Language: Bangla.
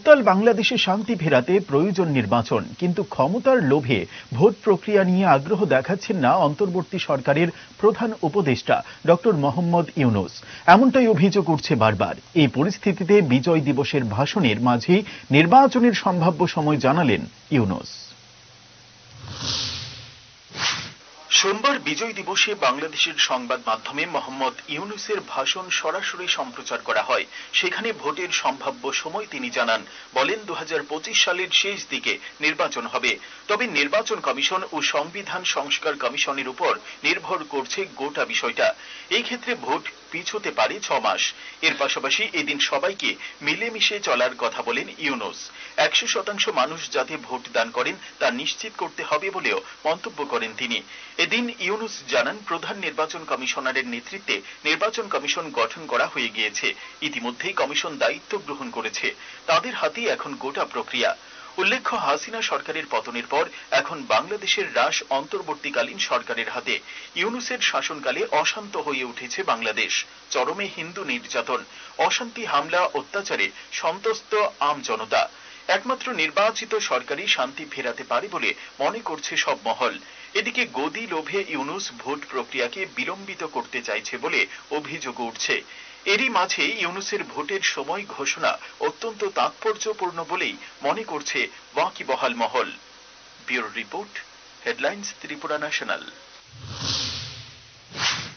উত্তাল বাংলাদেশে শান্তি ফেরাতে প্রয়োজন নির্বাচন, কিন্তু ক্ষমতার লোভে ভোট প্রক্রিয়া নিয়ে আগ্রহ দেখাচ্ছেন না অন্তর্বর্তী সরকারের প্রধান উপদেষ্টা ডক্টর মোহাম্মদ ইউনূস। এমনটাই অভিযোগ উঠছে বারবার। এই পরিস্থিতিতে বিজয় দিবসের ভাষণের মাঝেই নির্বাচনের সম্ভাব্য সময় জানালেন ইউনূস। সোমবার বিজয় দিবসে বাংলাদেশের সংবাদ মাধ্যমে মোহাম্মদ ইউনূসের ভাষণ সরাসরি সম্প্রচার করা হয়। সেখানে ভোটের সম্ভাব্য সময় তিনি জানান, বলেন 2025 সালের শেষ দিকে নির্বাচন হবে। তবে নির্বাচন কমিশন ও সংবিধান সংস্কার কমিশনের উপর নির্ভর করছে গোটা বিষয়টা। এই ক্ষেত্রে ভোট পিছোতে পারে 6 মাস। এর পাশাপাশি এদিন সবাইকে মিলেমিশে চলার কথা বলেন ইউনূস। 100% মানুষ যাতে ভোট দান করেন তা নিশ্চিত করতে হবে বলেও মন্তব্য করেন তিনি। এদিন ইউনূস জানান, প্রধান নির্বাচন কমিশনারের নেতৃত্বে নির্বাচন কমিশন গঠন করা হয়ে গিয়েছে। ইতিমধ্যেই কমিশন দায়িত্ব গ্রহণ করেছে। তাদের হাতেই এখন গোটা প্রক্রিয়া। উল্লেখ্য, হাসিনা সরকারের পতনের পর এখন বাংলাদেশের রাশ অন্তর্বর্তীকালীন সরকারের হাতে। ইউনূসের শাসনকালে অশান্ত হয়ে উঠেছে বাংলাদেশ। চরমে হিন্দু নির্যাতন, অশান্তি, হামলা, অত্যাচারে সন্ত্রস্ত আম জনতা। একমাত্র নির্বাচিত সরকারই শান্তি ফেরাতে পারে বলে মনে করছে সব মহল। এদিকে গদি লোভে ইউনূস ভোট প্রক্রিয়াকে বিলম্বিত করতে চাইছে বলে অভিযোগ উঠছে। এরই মাঝে ইউনূসের ভোটের সময় ঘোষণা অত্যন্ত তাৎপর্যপূর্ণ বলেই মনে করছে ওয়াকিবহাল মহল। Bureau report, headlines, Tripura national.